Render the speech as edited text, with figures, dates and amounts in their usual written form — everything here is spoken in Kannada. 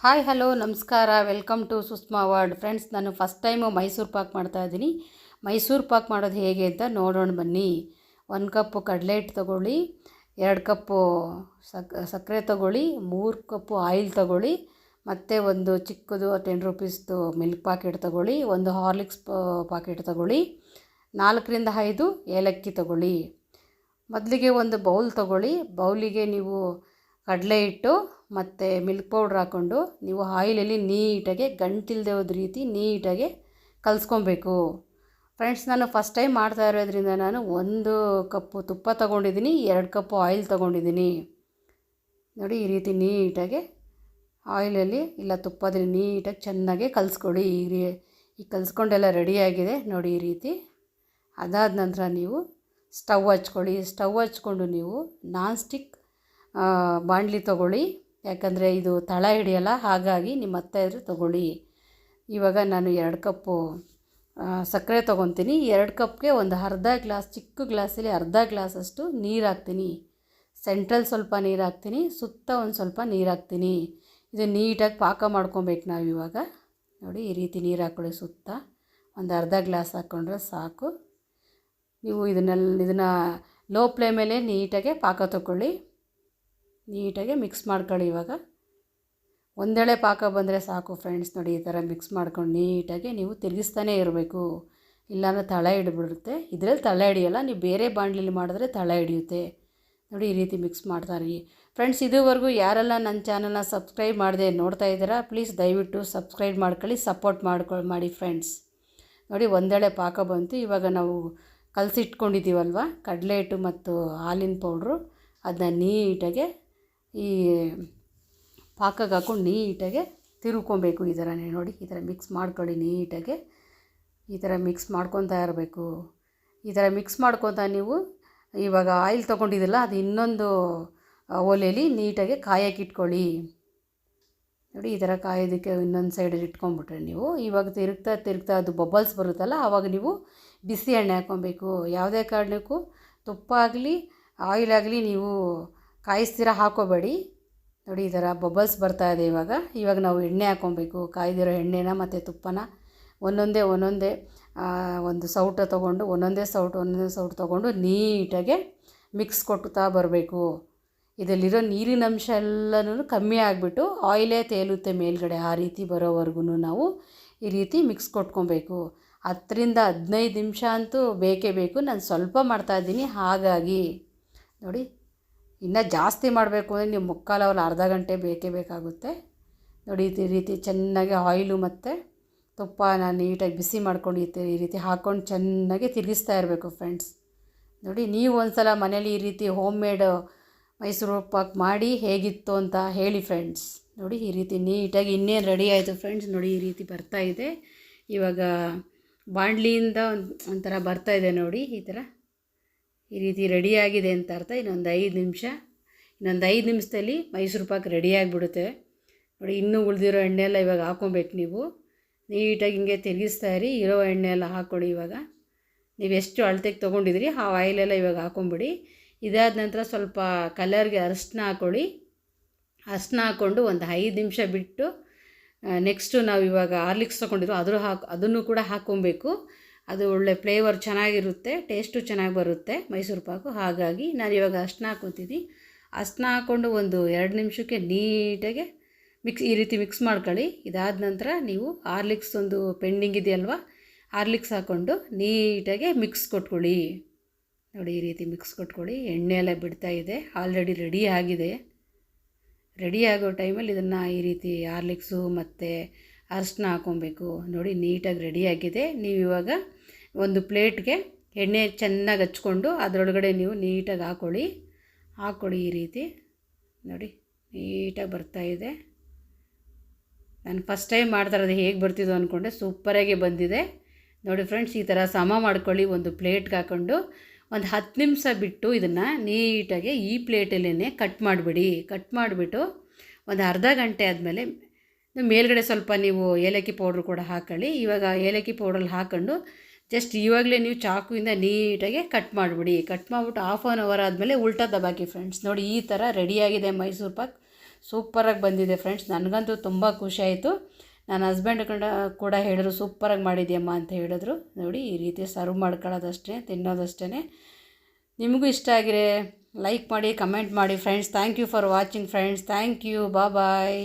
ಹಾಯ್ ಹಲೋ ನಮಸ್ಕಾರ, welcome to Sushma world. Friends, ನಾನು ಫಸ್ಟ್ ಟೈಮು ಮೈಸೂರು ಪಾಕ್ ಮಾಡ್ತಾಯಿದ್ದೀನಿ. ಮೈಸೂರು ಪಾಕ್ ಮಾಡೋದು ಹೇಗೆ ಅಂತ ನೋಡೋಣ ಬನ್ನಿ. 1 ಕಪ್ಪು ಕಡಲೆ ಹಿಟ್ಟು ತೊಗೊಳ್ಳಿ, 2 ಕಪ್ಪು ಸಕ್ಕರೆ ತೊಗೊಳ್ಳಿ, 3 ಕಪ್ಪು ಆಯಿಲ್ ತೊಗೊಳ್ಳಿ, ಮತ್ತು ಒಂದು ಚಿಕ್ಕದು 10 ರೂಪೀಸ್ದು ಮಿಲ್ಕ್ ಪಾಕೆಟ್ ತೊಗೊಳ್ಳಿ, ಒಂದು ಹಾರ್ಲಿಕ್ಸ್ ಪಾಕೆಟ್ ತೊಗೊಳ್ಳಿ, 4ರಿಂದ 5 ಏಲಕ್ಕಿ ತೊಗೊಳ್ಳಿ. ಮೊದಲಿಗೆ ಒಂದು ಬೌಲ್ ತೊಗೊಳ್ಳಿ. ಬೌಲಿಗೆ ನೀವು ಕಡಲೆ ಹಿಟ್ಟು ಮತ್ತು ಮಿಲ್ಕ್ ಪೌಡ್ರ್ ಹಾಕ್ಕೊಂಡು ನೀವು ಆಯಿಲಲ್ಲಿ ನೀಟಾಗಿ ಗಂಟಿಲ್ದೆ ಹೋದ ರೀತಿ ನೀಟಾಗಿ ಕಲಿಸ್ಕೊಬೇಕು. ಫ್ರೆಂಡ್ಸ್, ನಾನು ಫಸ್ಟ್ ಟೈಮ್ ಮಾಡ್ತಾ ಇರೋದ್ರಿಂದ ನಾನು 1 ಕಪ್ಪು ತುಪ್ಪ ತೊಗೊಂಡಿದ್ದೀನಿ, 2 ಕಪ್ಪು ಆಯಿಲ್ ತೊಗೊಂಡಿದ್ದೀನಿ. ನೋಡಿ, ಈ ರೀತಿ ನೀಟಾಗಿ ಆಯಿಲಲ್ಲಿ ಇಲ್ಲ ತುಪ್ಪದಲ್ಲಿ ನೀಟಾಗಿ ಚೆನ್ನಾಗಿ ಕಲಿಸ್ಕೊಡಿ. ಈ ಕಲಿಸ್ಕೊಂಡೆಲ್ಲ ರೆಡಿಯಾಗಿದೆ ನೋಡಿ ಈ ರೀತಿ. ಅದಾದ ನಂತರ ನೀವು ಸ್ಟವ್ ಹಚ್ಕೊಳ್ಳಿ. ಸ್ಟವ್ ಹಚ್ಕೊಂಡು ನೀವು ನಾನ್ ಸ್ಟಿಕ್ ಬಾಣಲಿ ತೊಗೊಳ್ಳಿ. ಯಾಕಂದರೆ ಇದು ತಳ ಹಿಡಿಯಲ್ಲ, ಹಾಗಾಗಿ ನಿಮ್ಮ ಹತ್ರ ಇದ್ರೆ ತೊಗೊಳ್ಳಿ. ಇವಾಗ ನಾನು 2 ಕಪ್ಪು ಸಕ್ಕರೆ ತೊಗೊತೀನಿ. 2 ಕಪ್ಗೆ ಒಂದು ಅರ್ಧ ಗ್ಲಾಸ್, ಚಿಕ್ಕ ಗ್ಲಾಸಲ್ಲಿ ಅರ್ಧ ಗ್ಲಾಸಷ್ಟು ನೀರು ಹಾಕ್ತೀನಿ. ಸೆಂಟ್ರಲ್ಲಿ ಸ್ವಲ್ಪ ನೀರು ಹಾಕ್ತೀನಿ, ಸುತ್ತ ಒಂದು ಸ್ವಲ್ಪ ನೀರು ಹಾಕ್ತೀನಿ. ಇದು ನೀಟಾಗಿ ಪಾಕ ಮಾಡ್ಕೊಬೇಕು ನಾವು ಇವಾಗ. ನೋಡಿ, ಈ ರೀತಿ ನೀರು ಹಾಕ್ಕೊಳ್ಳಿ. ಸುತ್ತ ಒಂದು ಅರ್ಧ ಗ್ಲಾಸ್ ಹಾಕ್ಕೊಂಡ್ರೆ ಸಾಕು. ನೀವು ಇದನ್ನು ಲೋ ಫ್ಲೇಮಲ್ಲೇ ನೀಟಾಗಿ ಪಾಕ ತೊಗೊಳ್ಳಿ. ನೀಟಾಗಿ ಮಿಕ್ಸ್ ಮಾಡ್ಕೊಳ್ಳಿ. ಇವಾಗ ಒಂದೆಳೆ ಪಾಕ ಬಂದರೆ ಸಾಕು ಫ್ರೆಂಡ್ಸ್. ನೋಡಿ, ಈ ಥರ ಮಿಕ್ಸ್ ಮಾಡ್ಕೊಂಡು ನೀಟಾಗಿ ನೀವು ತಿರುಗಿಸ್ತಾನೇ ಇರಬೇಕು, ಇಲ್ಲಾಂದರೆ ತಳ ಹಿಡಿಬಿಡುತ್ತೆ. ಇದರಲ್ಲಿ ತಳ ಹಿಡಿಯಲ್ಲ, ನೀವು ಬೇರೆ ಬಾಣಲಿಲಿ ಮಾಡಿದ್ರೆ ತಳ ಹಿಡಿಯುತ್ತೆ. ನೋಡಿ, ಈ ರೀತಿ ಮಿಕ್ಸ್ ಮಾಡ್ತಾರೆ ಫ್ರೆಂಡ್ಸ್. ಇದುವರೆಗೂ ಯಾರೆಲ್ಲ ನನ್ನ ಚಾನಲ್ನ ಸಬ್ಸ್ಕ್ರೈಬ್ ಮಾಡದೆ ನೋಡ್ತಾ ಇದ್ದೀರಾ, ಪ್ಲೀಸ್ ದಯವಿಟ್ಟು ಸಬ್ಸ್ಕ್ರೈಬ್ ಮಾಡ್ಕೊಳ್ಳಿ, ಸಪೋರ್ಟ್ ಮಾಡಿ ಫ್ರೆಂಡ್ಸ್. ನೋಡಿ, ಒಂದೆಳೆ ಪಾಕ ಬಂತು. ಇವಾಗ ನಾವು ಕಲಸಿಟ್ಕೊಂಡಿದ್ದೀವಲ್ವ ಕಡಲೆ ಹಿಟ್ಟು ಮತ್ತು ಹಾಲಿನ ಪೌಡ್ರು, ಅದನ್ನ ನೀಟಾಗಿ ಈ ಪಾಕಕ್ಕೆ ಹಾಕ್ಕೊಂಡು ನೀಟಾಗಿ ತಿರುವ್ಕೊಬೇಕು. ಈ ಥರನೇ ನೋಡಿ, ಈ ಥರ ಮಿಕ್ಸ್ ಮಾಡ್ಕೊಳ್ಳಿ ನೀಟಾಗಿ. ಈ ಥರ ಮಿಕ್ಸ್ ಮಾಡ್ಕೊತಾ ಇರಬೇಕು. ಈ ಥರ ಮಿಕ್ಸ್ ಮಾಡ್ಕೊತಾ ನೀವು ಇವಾಗ ಆಯಿಲ್ ತೊಗೊಂಡಿದ್ದಿಲ್ಲ, ಅದು ಇನ್ನೊಂದು ಒಲೆಯಲ್ಲಿ ನೀಟಾಗಿ ಕಾಯಕ್ಕೆ ಇಟ್ಕೊಳ್ಳಿ. ನೋಡಿ, ಈ ಥರ ಕಾಯೋದಕ್ಕೆ ಇನ್ನೊಂದು ಸೈಡಲ್ಲಿ ಇಟ್ಕೊಂಡ್ಬಿಟ್ರೆ ನೀವು ಇವಾಗ ತಿರುಗ್ತಾ ಅದು ಬಬಲ್ಸ್ ಬರುತ್ತಲ್ಲ, ಆವಾಗ ನೀವು ಬಿಸಿ ಎಣ್ಣೆ ಹಾಕ್ಕೊಬೇಕು. ಯಾವುದೇ ಕಾರಣಕ್ಕೂ ತುಪ್ಪ ಆಗಲಿ ಆಯಿಲ್ ಆಗಲಿ ನೀವು ಕಾಯಿಸ್ತೀರ ಹಾಕೋಬೇಡಿ. ನೋಡಿ, ಈ ಥರ ಬಬಲ್ಸ್ ಬರ್ತಾಯಿದೆ. ಇವಾಗ ನಾವು ಎಣ್ಣೆ ಹಾಕ್ಕೊಬೇಕು. ಕಾಯ್ದಿರೋ ಎಣ್ಣೆನ ಮತ್ತು ತುಪ್ಪನ ಒಂದೊಂದೇ ಒಂದು ಸೌಟ ತೊಗೊಂಡು ಒಂದೊಂದೇ ಸೌಟು ತೊಗೊಂಡು ನೀಟಾಗೆ ಮಿಕ್ಸ್ ಕೊಡ್ತಾ ಬರಬೇಕು. ಇದರಲ್ಲಿರೋ ನೀರಿನ ಅಂಶ ಎಲ್ಲನೂ ಕಮ್ಮಿ ಆಗಿಬಿಟ್ಟು ಆಯಿಲೇ ತೇಲುತ್ತೆ ಮೇಲ್ಗಡೆ. ಆ ರೀತಿ ಬರೋವರೆಗೂ ನಾವು ಈ ರೀತಿ ಮಿಕ್ಸ್ ಕೊಟ್ಕೊಬೇಕು. 10ರಿಂದ 15 ನಿಮಿಷ ಅಂತೂ ಬೇಕೇ ಬೇಕು. ನಾನು ಸ್ವಲ್ಪ ಮಾಡ್ತಾಯಿದ್ದೀನಿ, ಹಾಗಾಗಿ ನೋಡಿ. ಇನ್ನೂ ಜಾಸ್ತಿ ಮಾಡಬೇಕು ಅಂದರೆ ನೀವು ಮುಕ್ಕಾಲು ಅವರ್ ಅರ್ಧ ಗಂಟೆ ಬೇಕೇ ಬೇಕಾಗುತ್ತೆ. ನೋಡಿ, ಈ ರೀತಿ ಚೆನ್ನಾಗಿ ಆಯಿಲು ಮತ್ತು ತುಪ್ಪನ ನೀಟಾಗಿ ಬಿಸಿ ಮಾಡ್ಕೊಂಡು ಈ ರೀತಿ ಹಾಕ್ಕೊಂಡು ಚೆನ್ನಾಗಿ ತಿರುಗಿಸ್ತಾ ಇರಬೇಕು ಫ್ರೆಂಡ್ಸ್. ನೋಡಿ, ನೀವು ಒಂದು ಸಲ ಮನೇಲಿ ಈ ರೀತಿ ಹೋಮ್ ಮೇಡ್ ಮೈಸೂರು ಪಾಕ್ ಮಾಡಿ ಹೇಗಿತ್ತು ಅಂತ ಹೇಳಿ ಫ್ರೆಂಡ್ಸ್. ನೋಡಿ, ಈ ರೀತಿ ನೀಟಾಗಿ ಇನ್ನೇನು ರೆಡಿ ಆಯಿತು ಫ್ರೆಂಡ್ಸ್. ನೋಡಿ, ಈ ರೀತಿ ಬರ್ತಾಯಿದೆ. ಇವಾಗ ಬಾಣಲಿಯಿಂದ ಒಂಥರ ಬರ್ತಾಯಿದೆ ನೋಡಿ. ಈ ರೀತಿ ರೆಡಿಯಾಗಿದೆ ಅಂತ ಅರ್ಥ. ಇನ್ನೊಂದು 5 ನಿಮಿಷದಲ್ಲಿ ಮೈಸೂರು ಪಾಕ್ ರೆಡಿಯಾಗಿಬಿಡುತ್ತೆ. ನೋಡಿ, ಇನ್ನೂ ಉಳಿದಿರೋ ಎಣ್ಣೆ ಎಲ್ಲ ಇವಾಗ ಹಾಕ್ಕೊಬೇಕು. ನೀವು ನೀಟಾಗಿ ಹಿಂಗೆ ತಿರುಗಿಸ್ತಾ ಇರಿ. ಇರೋ ಎಣ್ಣೆ ಎಲ್ಲ ಹಾಕ್ಕೊಳ್ಳಿ. ಇವಾಗ ನೀವು ಎಷ್ಟು ಅಳತೆಗೆ ತೊಗೊಂಡಿದ್ರಿ ಆ ಆಯಿಲೆಲ್ಲ ಇವಾಗ ಹಾಕ್ಕೊಂಬಿಡಿ. ಇದಾದ ನಂತರ ಸ್ವಲ್ಪ ಕಲರ್ಗೆ ಅರಿಶಿನ ಹಾಕ್ಕೊಳ್ಳಿ. ಅರಿಶಿನ ಹಾಕ್ಕೊಂಡು ಒಂದು 5 ನಿಮಿಷ ಬಿಟ್ಟು ನೆಕ್ಸ್ಟು ನಾವು ಇವಾಗ ಹಾರ್ಲಿಕ್ಸ್ ತೊಗೊಂಡಿದ್ರು ಅದನ್ನು ಕೂಡ ಹಾಕ್ಕೊಬೇಕು. ಅದು ಒಳ್ಳೆ ಫ್ಲೇವರ್ ಚೆನ್ನಾಗಿರುತ್ತೆ, ಟೇಸ್ಟು ಚೆನ್ನಾಗಿ ಬರುತ್ತೆ ಮೈಸೂರು ಪಾಕು. ಹಾಗಾಗಿ ನಾನು ಇವಾಗ ಅರಿಶಿನ ಹಾಕ್ಕೊತೀನಿ. ಅರಿಶಿನ ಹಾಕ್ಕೊಂಡು ಒಂದು 2 ನಿಮಿಷಕ್ಕೆ ನೀಟಾಗಿ ಈ ರೀತಿ ಮಿಕ್ಸ್ ಮಾಡ್ಕೊಳ್ಳಿ. ಇದಾದ ನಂತರ ನೀವು ಹಾರ್ಲಿಕ್ಸ್ ಒಂದು ಪೆಂಡಿಂಗ್ ಇದೆಯಲ್ವ, ಹಾರ್ಲಿಕ್ಸ್ ಹಾಕ್ಕೊಂಡು ನೀಟಾಗಿ ಮಿಕ್ಸ್ ಕೊಟ್ಕೊಳ್ಳಿ. ನೋಡಿ, ಈ ರೀತಿ ಮಿಕ್ಸ್ ಕೊಟ್ಕೊಳ್ಳಿ. ಎಣ್ಣೆ ಎಲ್ಲ ಬಿಡ್ತಾಯಿದೆ, ಆಲ್ರೆಡಿ ರೆಡಿ ಆಗಿದೆ. ರೆಡಿ ಆಗೋ ಟೈಮಲ್ಲಿ ಇದನ್ನು ಈ ರೀತಿ ಹಾರ್ಲಿಕ್ಸು ಮತ್ತು ಅರಿಶಿನ ಹಾಕ್ಕೊಬೇಕು. ನೋಡಿ, ನೀಟಾಗಿ ರೆಡಿಯಾಗಿದೆ. ನೀವು ಇವಾಗ ಒಂದು ಪ್ಲೇಟ್ಗೆ ಎಣ್ಣೆ ಚೆನ್ನಾಗಿ ಹಚ್ಕೊಂಡು ಅದರೊಳಗಡೆ ನೀವು ನೀಟಾಗಿ ಹಾಕ್ಕೊಳ್ಳಿ. ಈ ರೀತಿ ನೋಡಿ, ನೀಟಾಗಿ ಬರ್ತಾಯಿದೆ. ನಾನು ಫಸ್ಟ್ ಟೈಮ್ ಮಾಡ್ತಾಯಿರೋದು ಹೇಗೆ ಬರ್ತಿದ್ದೋ ಅಂದ್ಕೊಂಡೆ, ಸೂಪರಾಗಿ ಬಂದಿದೆ. ನೋಡಿ ಫ್ರೆಂಡ್ಸ್, ಈ ಥರ ಸಮ ಮಾಡ್ಕೊಳ್ಳಿ. ಒಂದು ಪ್ಲೇಟ್ಗೆ ಹಾಕ್ಕೊಂಡು ಒಂದು 10 ನಿಮಿಷ ಬಿಟ್ಟು ಇದನ್ನು ನೀಟಾಗಿ ಈ ಪ್ಲೇಟಲ್ಲೇ ಕಟ್ ಮಾಡಿಬಿಟ್ಟು ಒಂದು ಅರ್ಧ ಗಂಟೆ ಆದಮೇಲೆ ಮೇಲ್ಗಡೆ ಸ್ವಲ್ಪ ನೀವು ಏಲಕ್ಕಿ ಪೌಡ್ರ್ ಕೂಡ ಹಾಕ್ಕೊಳ್ಳಿ. ಇವಾಗ ಏಲಕ್ಕಿ ಪೌಡ್ರಲ್ಲಿ ಹಾಕ್ಕೊಂಡು ಜಸ್ಟ್ ಇವಾಗಲೇ ನೀವು ಚಾಕುವಿಂದ ನೀಟಾಗಿ ಕಟ್ ಮಾಡಿಬಿಟ್ಟು 1/2 ಅವರ್ ಆದಮೇಲೆ ಉಲ್ಟಾ ದಬಾಕಿ ಫ್ರೆಂಡ್ಸ್. ನೋಡಿ, ಈ ಥರ ರೆಡಿಯಾಗಿದೆ ಮೈಸೂರು ಪಾಕ್. ಸೂಪರಾಗಿ ಬಂದಿದೆ ಫ್ರೆಂಡ್ಸ್. ನನಗಂತೂ ತುಂಬ ಖುಷಿ ಆಯಿತು. ನನ್ನ ಹಸ್ಬೆಂಡ್ ಕೂಡ ಹೇಳಿದ್ರು ಸೂಪರಾಗಿ ಮಾಡಿದ್ಯಮ್ಮ ಅಂತ ಹೇಳಿದ್ರು. ನೋಡಿ ಈ ರೀತಿ ಸರ್ವ್ ಮಾಡ್ಕೊಳ್ಳೋದಷ್ಟೇ, ತಿನ್ನೋದಷ್ಟೇ. ನಿಮಗೂ ಇಷ್ಟ ಆಗಿರೆ ಲೈಕ್ ಮಾಡಿ, ಕಮೆಂಟ್ ಮಾಡಿ friends. Thank you for watching friends. Thank you. Bye.